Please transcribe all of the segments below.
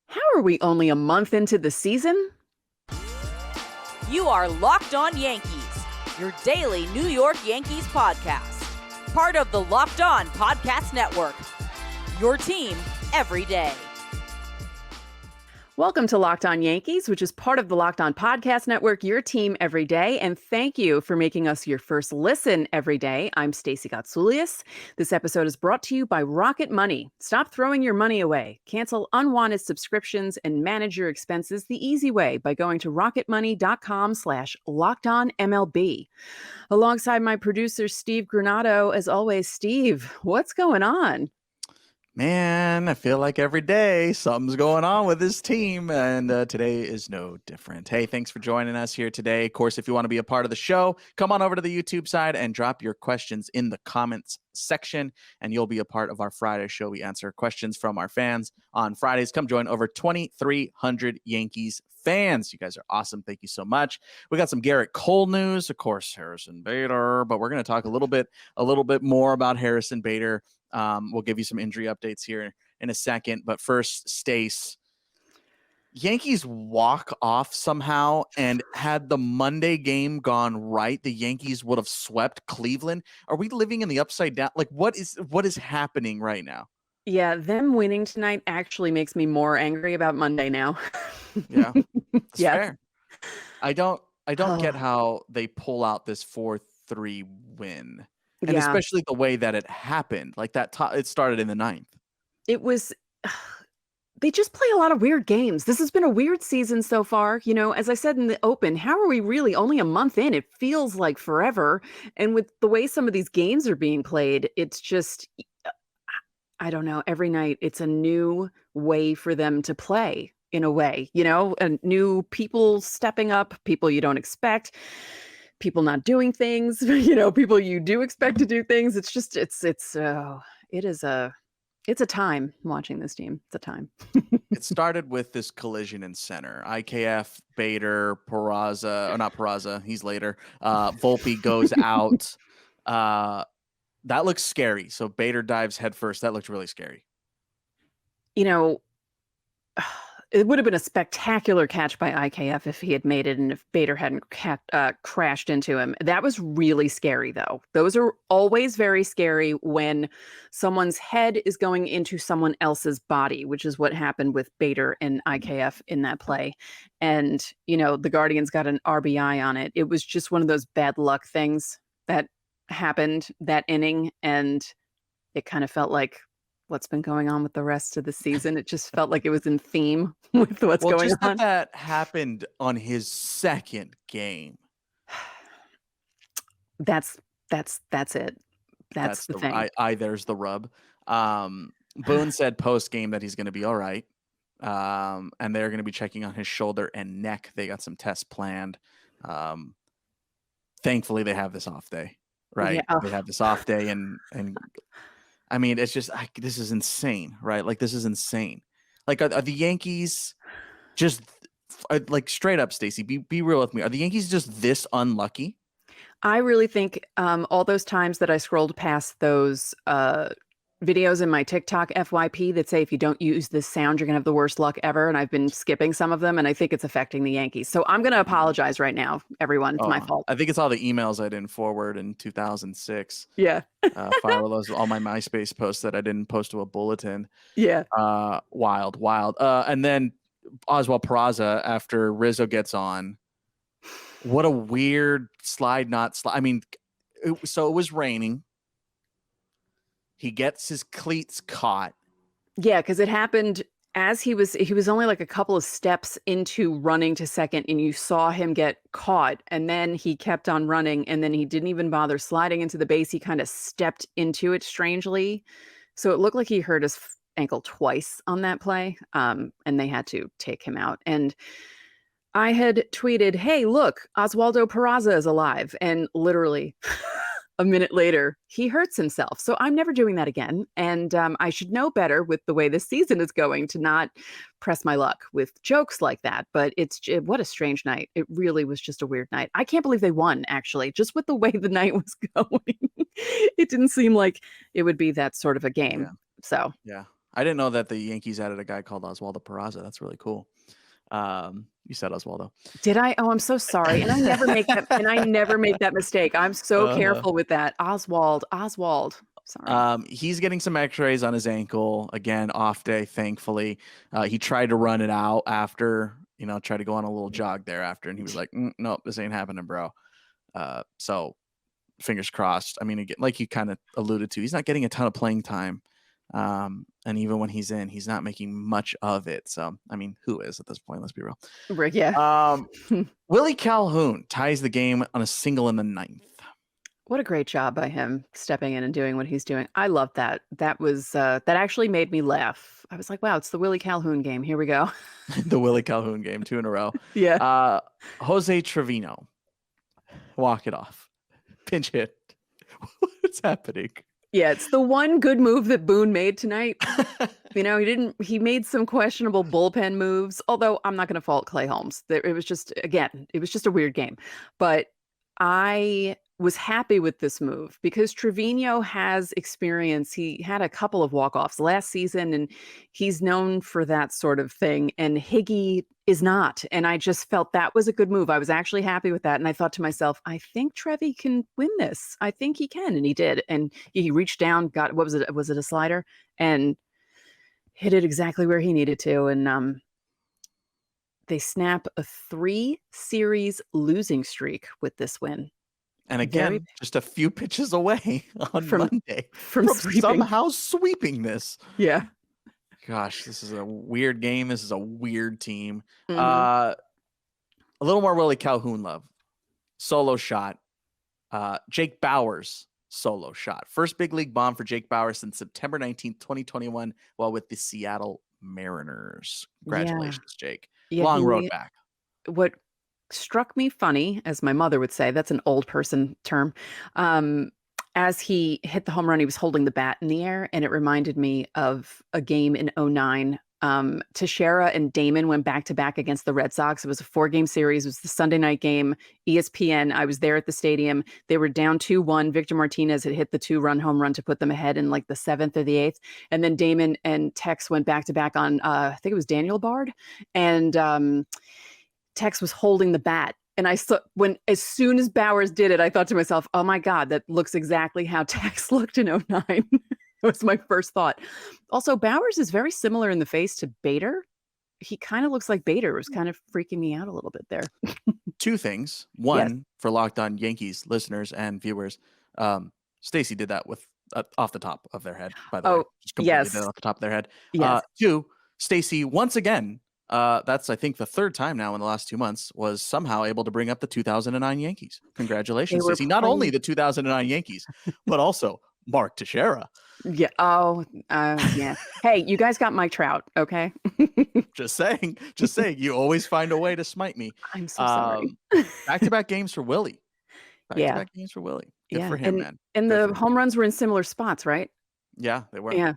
How are we only a month into the season? You are Locked On Yankees, your daily New York Yankees podcast. Part of the Locked On Podcast Network. Your team every day. Welcome to Locked On Yankees, which is part of the Locked On Podcast Network, your team every day. And thank you for making us your first listen every day. I'm Stacey Gotsoulias. This episode is brought to you by Rocket Money. Stop throwing your money away. Cancel unwanted subscriptions and manage your expenses the easy way by going to rocketmoney.com/LockedOnMLB. Alongside my producer, Steve Granado. As always, Steve, what's going on? Man, I feel like every day something's going on with this team, and today is no different. Hey, thanks for joining us here today. Of course, if you want to be a part of the show, come on over to the YouTube side and drop your questions in the comments section, and you'll be a part of our Friday show. We answer questions from our fans on Fridays. Come join over 2,300 Yankees fans. You guys are awesome. Thank you so much. We got some Garrett Cole news, of course, Harrison Bader, but we're going to talk a little bit more about Harrison Bader. We'll give you some injury updates here in a second, but first, Stace, Yankees walk off somehow, and had the Monday game gone right, the Yankees would have swept Cleveland. Are we living in the upside down? Like, what is happening right now? Yeah, them winning tonight actually makes me more angry about Monday now. Yeah, that's Yes. fair. I don't get how they pull out this 4-3 win. And Yeah, especially the way that it happened, like that, it started in the ninth. it was. They just play a lot of weird games. This has been a weird season so far. You know, as I said in the open, how are we really only a month in? It feels like forever. And with the way some of these games are being played, it's just, I don't know, every night it's a new way for them to play in a way, and new people stepping up, people you don't expect, people not doing things, people you do expect to do things. It's just, it is it's a time watching this team. It's a time. It started with this collision in center. IKF, Bader, Peraza, or not Peraza, he's later. Volpe goes out. That looks scary. So Bader dives headfirst. That looked really scary. It would have been a spectacular catch by IKF if he had made it and if Bader hadn't crashed into him. That was really scary, though. Those are always very scary when someone's head is going into someone else's body, which is what happened with Bader and IKF in that play. And, the Guardians got an RBI on it. It was just one of those bad luck things that happened that inning. And it kind of felt like what's been going on with the rest of the season. It just felt like it was in theme with what's going on. That happened on his second game. That's it. That's the thing. There's the rub. Boone said post game that he's going to be all right. And they're going to be checking on his shoulder and neck. They got some tests planned. Thankfully they have this off day, right? Yeah. They have this off day and I mean, it's just, this is insane, right? Like, this is insane. Like, are the Yankees just, like, straight up, Stacey, be real with me. Are the Yankees just this unlucky? I really think all those times that I scrolled past those videos in my TikTok FYP that say if you don't use this sound, you're going to have the worst luck ever. And I've been skipping some of them, and I think it's affecting the Yankees. So I'm going to apologize right now, everyone. It's my fault. I think it's all the emails I didn't forward in 2006. Yeah. File those, all my MySpace posts that I didn't post to a bulletin. Yeah. Wild. And then Oswald Peraza, after Rizzo gets on, what a weird slide. I mean, so it was raining. He gets his cleats caught. Yeah, because it happened as he was only like a couple of steps into running to second, and you saw him get caught, and then he kept on running, and then he didn't even bother sliding into the base. He kind of stepped into it strangely. So it looked like he hurt his ankle twice on that play, and they had to take him out. And I had tweeted, hey, look, Oswaldo Peraza is alive. And literally a minute later, he hurts himself. So I'm never doing that again. And I should know better with the way this season is going to not press my luck with jokes like that. But what a strange night. It really was just a weird night. I can't believe they won, actually, just with the way the night was going. It didn't seem like it would be that sort of a game. Yeah. So yeah. I didn't know that the Yankees added a guy called Oswaldo Peraza. That's really cool. You said Oswaldo. Did I? Oh, I'm so sorry. And I never make that mistake. I'm so Uh-huh. careful with that. Oswald. Sorry. He's getting some x-rays on his ankle. Again, off day, thankfully. He tried to run it out after, tried to go on a little jog there after, and he was like, nope, this ain't happening, bro. So fingers crossed. I mean, again, like you kind of alluded to, he's not getting a ton of playing time. And even when he's in, he's not making much of it. So, I mean, who is at this point? Let's be real. Rick, yeah. Willie Calhoun ties the game on a single in the 9th. What a great job by him stepping in and doing what he's doing. I love that. That was that actually made me laugh. I was like, wow, it's the Willie Calhoun game. Here we go. The Willie Calhoun game, 2 in a row. Yeah. Jose Trevino, walk it off. Pinch hit. What's happening? Yeah, it's the one good move that Boone made tonight. He made some questionable bullpen moves, although I'm not going to fault Clay Holmes. It was just a weird game. But I was happy with this move because Trevino has experience. He had a couple of walk-offs last season, and he's known for that sort of thing. And Higgy is not. And I just felt that was a good move. I was actually happy with that. And I thought to myself, I think Trevi can win this. I think he can. And he did. And he reached down, got, what was it? Was it a slider? And hit it exactly where he needed to. And they snap a 3-series losing streak with this win. And again, just a few pitches away on Monday from somehow sweeping this. Yeah. Gosh, this is a weird game. This is a weird team. Mm-hmm. A little more Willie Calhoun love. Solo shot. Jake Bauers solo shot. First big league bomb for Jake Bauers since September 19th, 2021, while with the Seattle Mariners. Congratulations, Jake. Yeah, long road back. What struck me funny, as my mother would say, that's an old person term. As he hit the home run, he was holding the bat in the air, and it reminded me of a game in 2009. Teixeira and Damon went back-to-back against the Red Sox. It was a 4-game series. It was the Sunday night game, ESPN. I was there at the stadium. They were down 2-1. Victor Martinez had hit the 2-run home run to put them ahead in like the 7th or the 8th. And then Damon and Tex went back-to-back on, I think it was Daniel Bard. And Tex was holding the bat. And I saw as soon as Bauers did it, I thought to myself, oh my God, that looks exactly how Tex looked in 2009. That was my first thought. Also, Bauers is very similar in the face to Bader. He kind of looks like Bader. It was kind of freaking me out a little bit there. 2 things. One, for Locked On Yankees listeners and viewers, Stacey did that with off the top of their head, by the way. Just completely did it off the top of their head. Yes. 2, Stacey, once again, that's I think the 3rd time now in the last 2 months, was somehow able to bring up the 2009 Yankees. Congratulations, Stacey. Not only the 2009 Yankees, but also Mark Teixeira. Yeah. Oh, yeah. Hey, you guys got Mike Trout, okay? Just saying. You always find a way to smite me. I'm so sorry. Back-to-back games for Willie. Back-to-back games for Willie. Good for him, man. And the home runs were in similar spots, right? Yeah, they were. Yeah.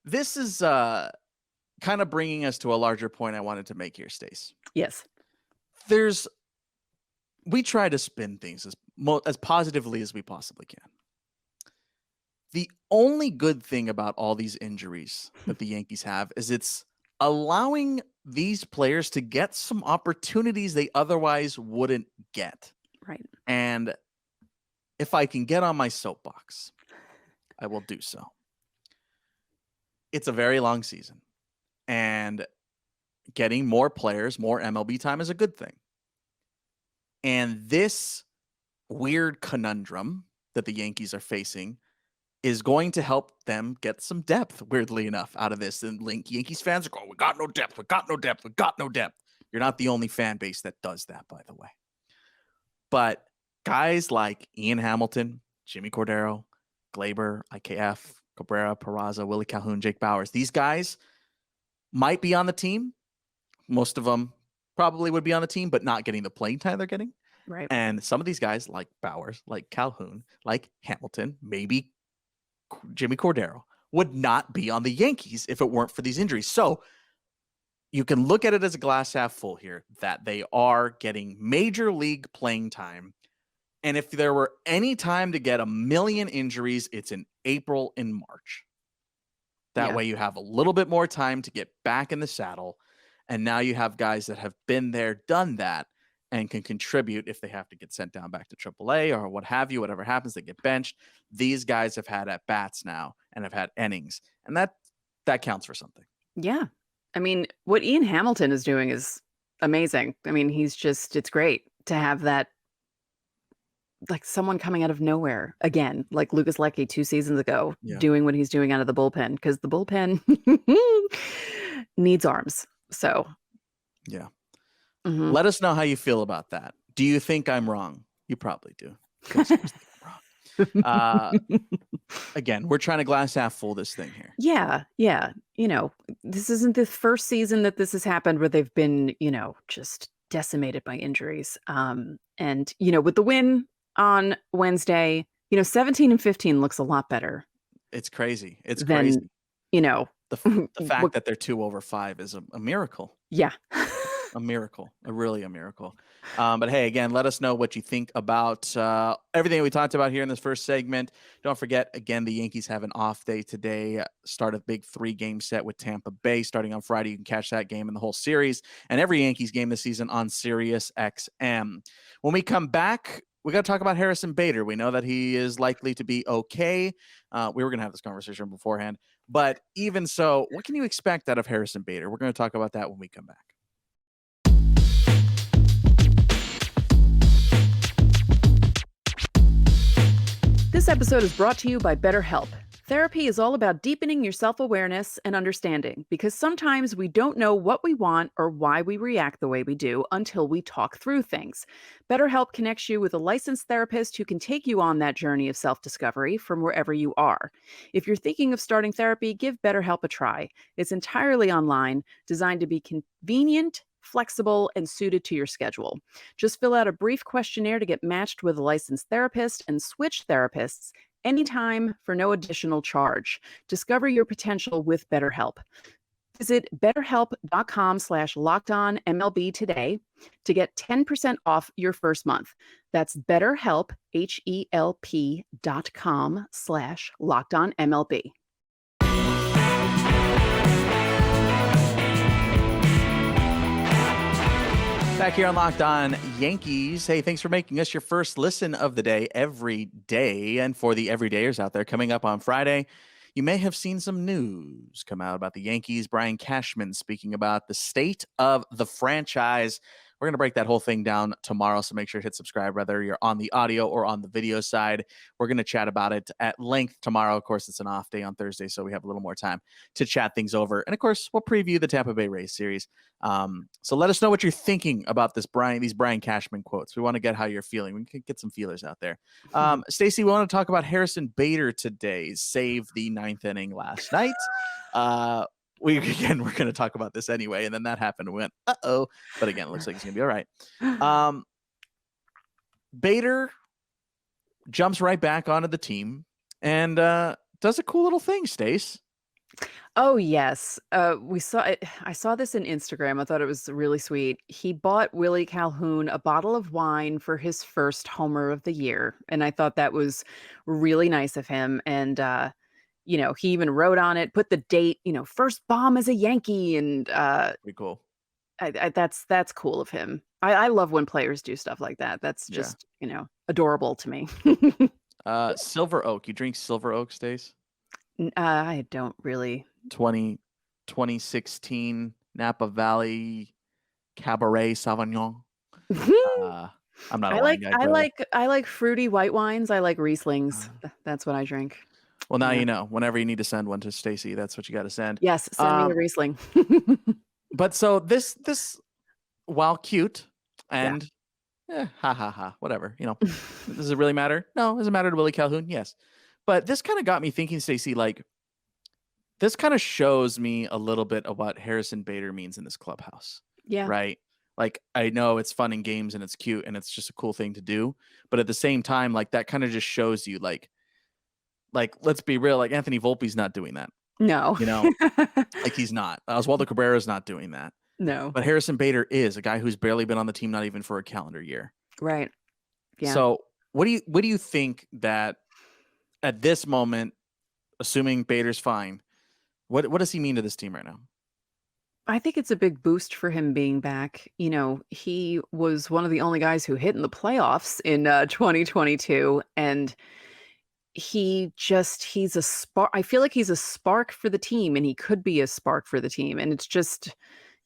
This is kind of bringing us to a larger point I wanted to make here, Stace. Yes. We try to spin things as positively as we possibly can. The only good thing about all these injuries that the Yankees have is it's allowing these players to get some opportunities they otherwise wouldn't get. Right. And if I can get on my soapbox, I will do so. It's a very long season, and getting more players, more MLB time is a good thing. And this weird conundrum that the Yankees are facing is going to help them get some depth, weirdly enough, out of this. And Yankees fans are going, we got no depth. You're not the only fan base that does that, by the way. But guys like Ian Hamilton, Jimmy Cordero, Glaber, IKF, Cabrera, Peraza, Willie Calhoun, Jake Bauers, these guys might be on the team. Most of them probably would be on the team, but not getting the playing time they're getting. Right. And some of these guys like Bauers, like Calhoun, like Hamilton, maybe Jimmy Cordero, would not be on the Yankees if it weren't for these injuries. So you can look at it as a glass half full here, that they are getting major league playing time. And if there were any time to get a million injuries, it's in April and March. That Yeah. way you have a little bit more time to get back in the saddle. And now you have guys that have been there, done that, and can contribute if they have to get sent down back to AAA or what have you, whatever happens, they get benched. These guys have had at bats now and have had innings. And that counts for something. Yeah. I mean, what Ian Hamilton is doing is amazing. I mean, it's great to have that, like someone coming out of nowhere again, like Lucas Lecky 2 seasons ago, Yeah. doing what he's doing out of the bullpen, because the bullpen needs arms. So, Yeah. mhm. Let us know how you feel about that. Do you think I'm wrong? You probably do. 'Cause you think I'm wrong. Again, we're trying to glass half full this thing here. Yeah, yeah. This isn't the first season that this has happened where they've been, just decimated by injuries. And with the win on Wednesday, 17 and 15 looks a lot better It's crazy. It's than, crazy. you know, The fact what, that they're 2 over 5 is a miracle. yeah. A miracle, really a miracle. But hey, again, let us know what you think about everything we talked about here in this first segment. Don't forget, again, the Yankees have an off day today. Start a big 3-game set with Tampa Bay starting on Friday. You can catch that game in the whole series and every Yankees game this season on Sirius XM. When we come back, we got to talk about Harrison Bader. We know that he is likely to be okay. We were going to have this conversation beforehand, but even so, what can you expect out of Harrison Bader? We're going to talk about that when we come back. This episode is brought to you by BetterHelp. Therapy is all about deepening your self-awareness and understanding, because sometimes we don't know what we want or why we react the way we do until we talk through things. BetterHelp connects you with a licensed therapist who can take you on that journey of self-discovery from wherever you are. If you're thinking of starting therapy, give BetterHelp a try. It's entirely online, designed to be convenient, flexible, and suited to your schedule. Just fill out a brief questionnaire to get matched with a licensed therapist and switch therapists anytime for no additional charge. Discover your potential with BetterHelp. Visit betterhelp.com/lockedonmlb today to get 10% off your first month. That's BetterHelp, HELP.com/lockedonmlb. Back here on Locked On Yankees. Hey, thanks for making us your first listen of the day every day. And for the everydayers out there, coming up on Friday, you may have seen some news come out about the Yankees. Brian Cashman speaking about the state of the franchise. We're going to break that whole thing down tomorrow, so make sure to hit subscribe, whether you're on the audio or on the video side. We're going to chat about it at length tomorrow. Of course, it's an off day on Thursday, so we have a little more time to chat things over. And of course, we'll preview the Tampa Bay Rays series. So let us know what you're thinking about these Brian Cashman quotes. We want to get how you're feeling. We can get some feelers out there. Stacey, we want to talk about Harrison Bader today. Saved the 9th inning last night. We're going to talk about this anyway, and then that happened. We went, uh-oh. But again, it looks like he's going to be all right. Bader jumps right back onto the team and does a cool little thing, Stace. Oh, yes. We saw it. I saw this in Instagram. I thought it was really sweet. He bought Willie Calhoun a bottle of wine for his first homer of the year. And I thought that was really nice of him. And, he even wrote on it, put the date, first bomb as a Yankee. And Pretty cool. that's cool of him. I love when players do stuff like that. That's just, adorable to me. Silver Oak. You drink Silver Oak, Stace? I don't really. 2016 Napa Valley Cabernet Sauvignon. I'm not a wine guy. I like fruity white wines. I like Rieslings. That's what I drink. Well, now Yeah. you know. Whenever you need to send one to Stacy, that's what you got to send. Yes, send me a Riesling. But so this while cute and whatever, does it really matter? No. Does it matter to Willie Calhoun? Yes. But this kind of got me thinking, Stacey, like, this kind of shows me a little bit of what Harrison Bader means in this clubhouse. Yeah. Right? Like, I know it's fun and games and it's cute and it's just a cool thing to do. But at the same time, like, that kind of just shows you, like, let's be real, like, Anthony Volpe's not doing that. No. Like, he's not. Oswaldo Cabrera's not doing that. No. But Harrison Bader is a guy who's barely been on the team, not even for a calendar year. Right. Yeah. So what do you think that at this moment, assuming Bader's fine, What does he mean to this team right now? I think it's a big boost for him being back. You know, he was one of the only guys who hit in the playoffs in 2022, and he's a spark. I feel like he's a spark for the team, and he could be a spark for the team. And it's just,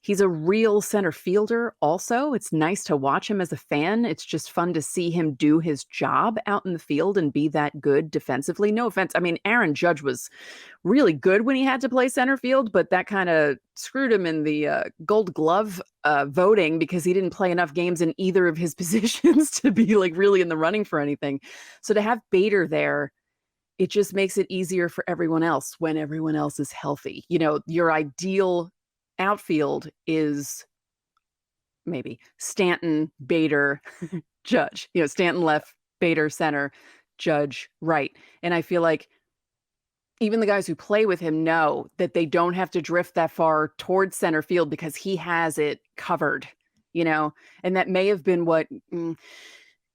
he's a real center fielder also. It's nice to watch him as a fan. It's just fun to see him do his job out in the field and be that good defensively. No offense. I mean, Aaron Judge was really good when he had to play center field, but that kind of screwed him in the Gold Glove voting because he didn't play enough games in either of his positions to be like really in the running for anything. So to have Bader there, it just makes it easier for everyone else when everyone else is healthy. You know, your ideal outfield is maybe Stanton, Bader, Judge. You know, Stanton left, Bader center, Judge right. And I feel like even the guys who play with him know that they don't have to drift that far towards center field because he has it covered, you know, and that may have been what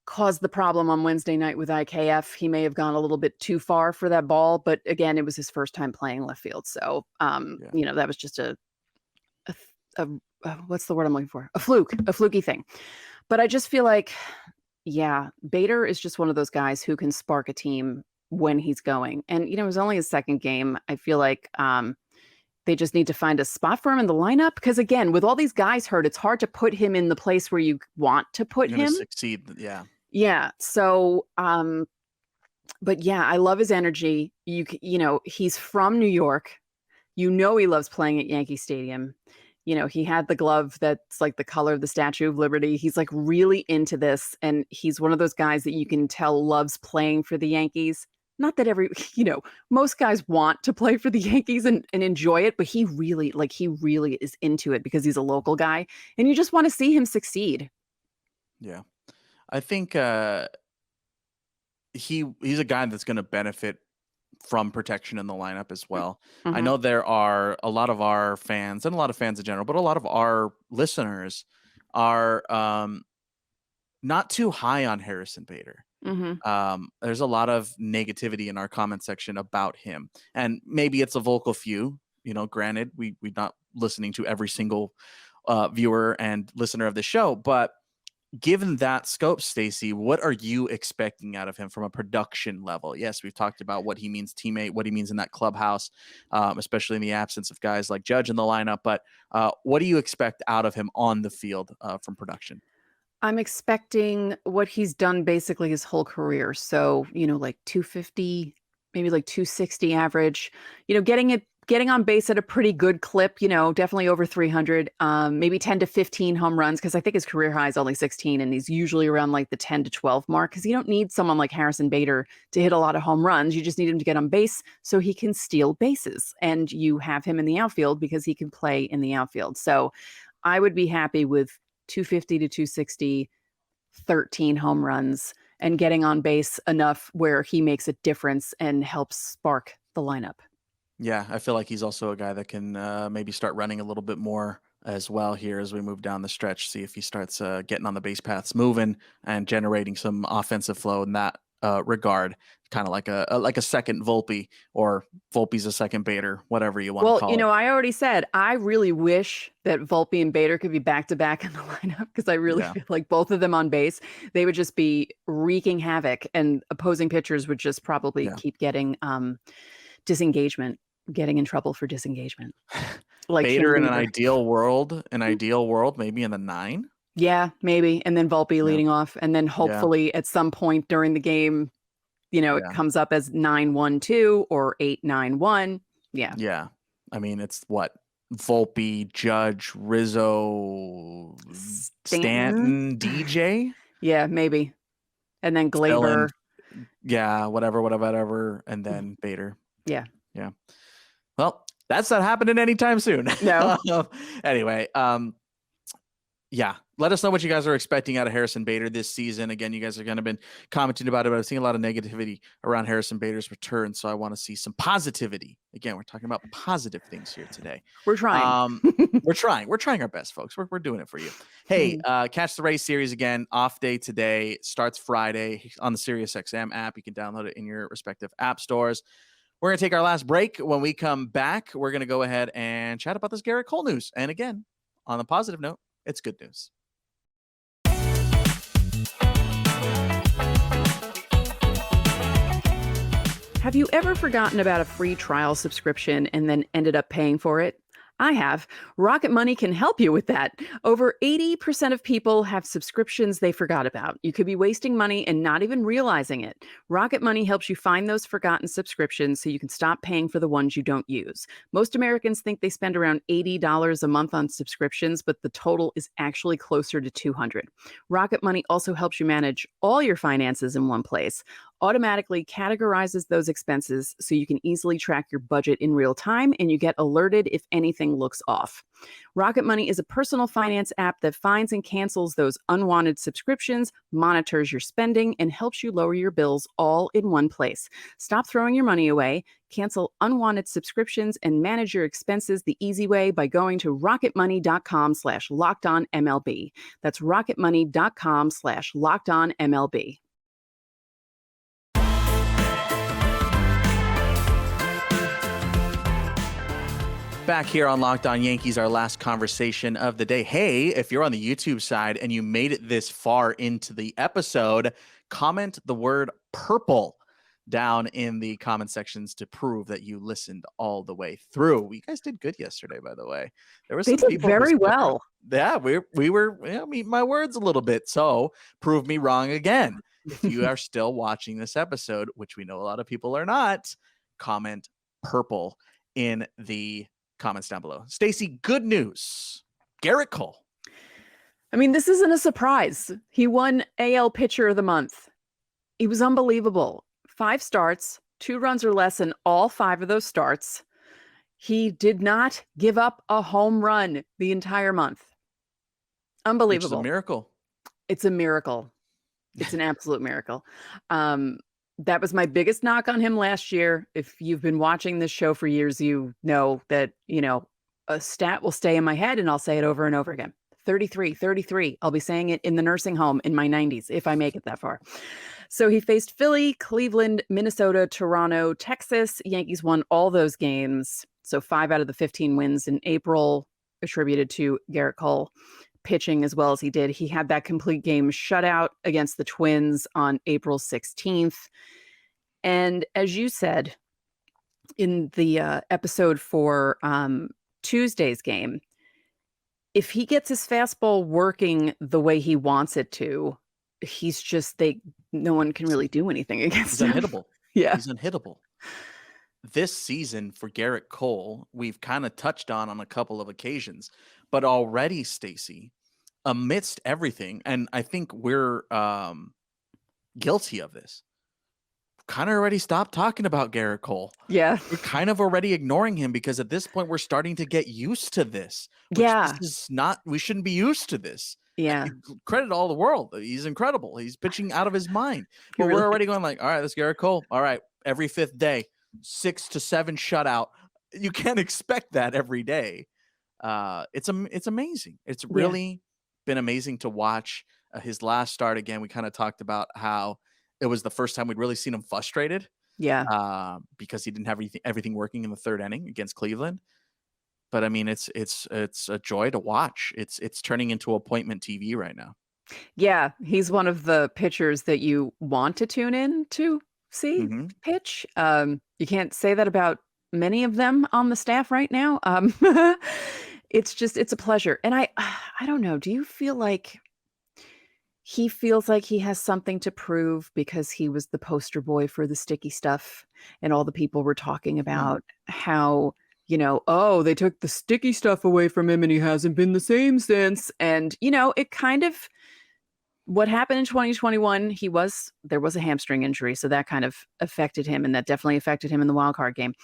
caused the problem on Wednesday night with IKF. He may have gone a little bit too far for that ball, but again, it was his first time playing left field. So, you know, that was just a what's the word I'm looking for? A fluky thing. But I just feel like, yeah, Bader is just one of those guys who can spark a team when he's going. And, you know, it was only his second game. I feel like they just need to find a spot for him in the lineup. Because again, with all these guys hurt, it's hard to put him in the place where you want to put him. Succeed. Yeah. Yeah. So, but yeah, I love his energy. You know, he's from New York. You know, he loves playing at Yankee Stadium. You know, he had the glove that's like the color of the Statue of Liberty. He's like really into this. And he's one of those guys that you can tell loves playing for the Yankees. Not that you know, most guys want to play for the Yankees and enjoy it, but he really is into it because he's a local guy and you just want to see him succeed. Yeah. I think he's a guy that's going to benefit from protection in the lineup as well. I know there are a lot of our fans and a lot of fans in general, but a lot of our listeners are not too high on Harrison Bader. There's a lot of negativity in our comment section about him, and maybe it's a vocal few. You know, granted, we're not listening to every single viewer and listener of the show, but given that scope, Stacey, what are you expecting out of him from a production level? Yes, we've talked about what he means teammate, what he means in that clubhouse, especially in the absence of guys like Judge in the lineup. But what do you expect out of him on the field from production? I'm expecting what he's done basically his whole career. So, you know, like 250, maybe like 260 average, you know, getting on base at a pretty good clip, you know, definitely over 300, maybe 10 to 15 home runs. Cause I think his career high is only 16 and he's usually around like the 10 to 12 mark. Cause you don't need someone like Harrison Bader to hit a lot of home runs. You just need him to get on base so he can steal bases, and you have him in the outfield because he can play in the outfield. So I would be happy with 250 to 260, 13 home runs, and getting on base enough where he makes a difference and helps spark the lineup. Yeah, I feel like he's also a guy that can maybe start running a little bit more as well here as we move down the stretch. See if he starts getting on the base paths moving and generating some offensive flow in that regard. Kind of like a second Volpe, or Volpe's a second Bader, whatever you want to call it. Well, you know, I already said I really wish that Volpe and Bader could be back to back in the lineup because I really feel like both of them on base, they would just be wreaking havoc, and opposing pitchers would just probably keep getting disengagement, getting in trouble for disengagement. Like Bader in an ideal world, maybe in the 9. Yeah, maybe. And then Volpe leading off. And then hopefully at some point during the game, you know, it comes up as 9-1-2 or 8-9-1. Yeah. Yeah. I mean, it's what? Volpe, Judge, Rizzo, Stanton, DJ? Yeah, maybe. And then Glaber. Whatever. And then Bader. Yeah. Yeah. Well, that's not happening anytime soon. No. Anyway, yeah, let us know what you guys are expecting out of Harrison Bader this season. Again, you guys are going to been commenting about it, but I've seen a lot of negativity around Harrison Bader's return, so I want to see some positivity. Again, we're talking about positive things here today. We're trying. We're trying our best, folks. We're doing it for you. Hey, Catch the Race series again. Off day today. Starts Friday on the SiriusXM app. You can download it in your respective app stores. We're going to take our last break. When we come back, we're going to go ahead and chat about this Garrett Cole news. And again, on the positive note, it's good news. Have you ever forgotten about a free trial subscription and then ended up paying for it? I have. Rocket Money can help you with that. Over 80% of people have subscriptions they forgot about. You could be wasting money and not even realizing it. Rocket Money helps you find those forgotten subscriptions so you can stop paying for the ones you don't use. Most Americans think they spend around $80 a month on subscriptions, but the total is actually closer to $200. Rocket Money also helps you manage all your finances in one place. Automatically categorizes those expenses so you can easily track your budget in real time and you get alerted if anything looks off. Rocket Money is a personal finance app that finds and cancels those unwanted subscriptions, monitors your spending, and helps you lower your bills all in one place. Stop throwing your money away, cancel unwanted subscriptions, and manage your expenses the easy way by going to rocketmoney.com/lockedonmlb. That's rocketmoney.com/lockedonmlb. Back here on Locked On Yankees, our last conversation of the day. Hey, if you're on the YouTube side and you made it this far into the episode, comment the word purple down in the comment sections to prove that you listened all the way through. You guys did good yesterday, by the way. There was They some did people very who- well. Yeah, we were eating my words a little bit. So prove me wrong again. If you are still watching this episode, which we know a lot of people are not, comment purple in the comments down below. Stacey, good news. Garrett Cole. I mean, this isn't a surprise. He won AL Pitcher of the Month. He was unbelievable. 5 starts, 2 runs or less in all 5 of those starts. He did not give up a home run the entire month. Unbelievable. Which is a miracle. It's a miracle. It's an absolute miracle. That was my biggest knock on him last year. If you've been watching this show for years, you know that, a stat will stay in my head and I'll say it over and over again. 33. I'll be saying it in the nursing home in my 90s if I make it that far. So he faced Philly, Cleveland, Minnesota, Toronto, Texas. Yankees won all those games. So 5 out of the 15 wins in April attributed to Garrett Cole pitching as well as he did. He had that complete game shutout against the Twins on April 16th. And as you said in the episode for Tuesday's game, if he gets his fastball working the way he wants it to, he's just no one can really do anything against him. He's unhittable. Yeah. He's unhittable. This season for Garrett Cole, we've kind of touched on a couple of occasions, but already, Stacey, amidst everything, and I think we're guilty of this, kind of already stopped talking about Garrett Cole. Yeah. We're kind of already ignoring him because at this point we're starting to get used to this. Yeah. This is not, we shouldn't be used to this. Yeah. Credit all the world. He's incredible. He's pitching out of his mind. He But really we're already going like, all right, that's Garrett Cole. All right, every 5th day, 6 to 7 shutout. You can't expect that every day. It's amazing. It's really been amazing to watch. His last start, again, we kind of talked about how it was the first time we'd really seen him frustrated. Yeah. Because he didn't have everything working in the 3rd inning against Cleveland. But I mean, it's a joy to watch. It's turning into appointment TV right now. Yeah. He's one of the pitchers that you want to tune in to see pitch. You can't say that about many of them on the staff right now. It's a pleasure. And I don't know. Do you feel like he feels like he has something to prove because he was the poster boy for the sticky stuff and all the people were talking about how, they took the sticky stuff away from him and he hasn't been the same since. And, it kind of, what happened in 2021, there was a hamstring injury. So that kind of affected him and that definitely affected him in the wild card game.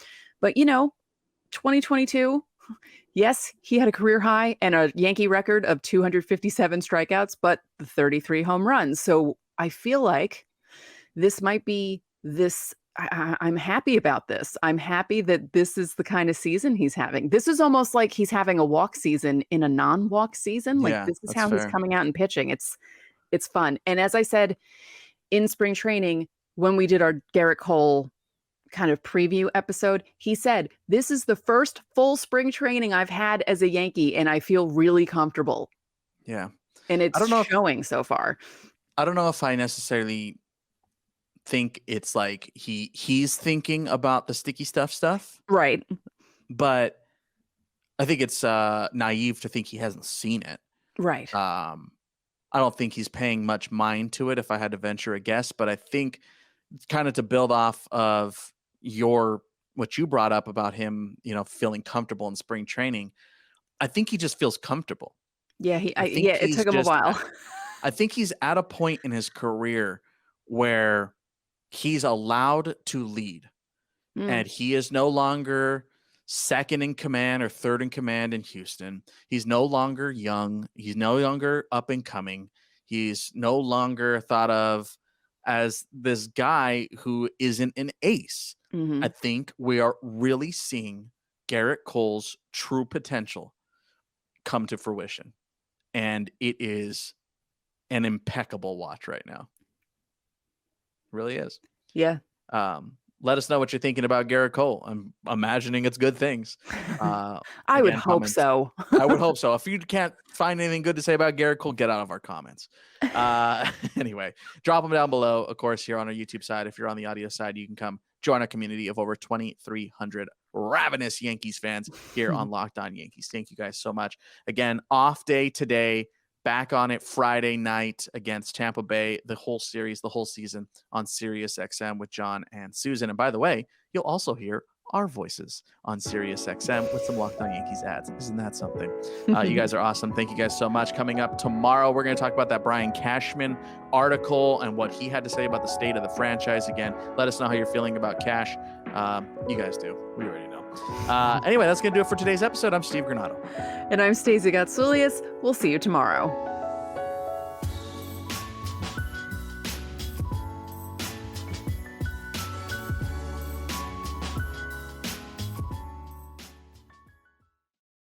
But, 2022, yes, he had a career high and a Yankee record of 257 strikeouts, but 33 home runs. So I feel like this might be this. I'm happy about this. I'm happy that this is the kind of season he's having. This is almost like he's having a walk season in a non-walk season. Like this is how he's coming out and pitching. It's fun. And as I said in spring training, when we did our Garrett Cole kind of preview episode, he said, "This is the first full spring training I've had as a Yankee, and I feel really comfortable." Yeah. And I it's don't know if showing so far. I don't know if I necessarily think it's like he's thinking about the sticky stuff, Right. but I think it's naive to think he hasn't seen it. Right. I don't think he's paying much mind to it, if I had to venture a guess, but I think kind of to build off of what you brought up about him, feeling comfortable in spring training, I think he just feels comfortable. Yeah, I think it he's took him a just while. I think he's at a point in his career where he's allowed to lead, Mm, and he is no longer second in command or third in command in Houston. He's no longer young. He's no longer up and coming. He's no longer thought of as this guy who isn't an ace. I mhm. think we are really seeing Garrett Cole's true potential come to fruition. And it is an impeccable watch right now. Really is. Yeah. Let us know what you're thinking about Garrett Cole. I'm imagining it's good things. I would Again, hope comments. so. I would hope so. If you can't find anything good to say about Garrett Cole, get out of our comments. Anyway, drop them down below. Of course, here on our YouTube side. If you're on the audio side, you can come join our community of over 2,300 ravenous Yankees fans here on Locked On Yankees. Thank you guys so much. Again, off day today. Back on it Friday night against Tampa Bay, the whole series, the whole season on Sirius XM with John and Susan. And by the way, you'll also hear our voices on Sirius XM with some Locked On Yankees ads. Isn't that something? You guys are awesome. Thank you guys so much. Coming up tomorrow, we're going to talk about that Brian Cashman article and what he had to say about the state of the franchise. Again, let us know how you're feeling about Cash. You guys do. We already know. Anyway, that's going to do it for today's episode. I'm Steve Granado. And I'm Stacey Gatsoulias. We'll see you tomorrow.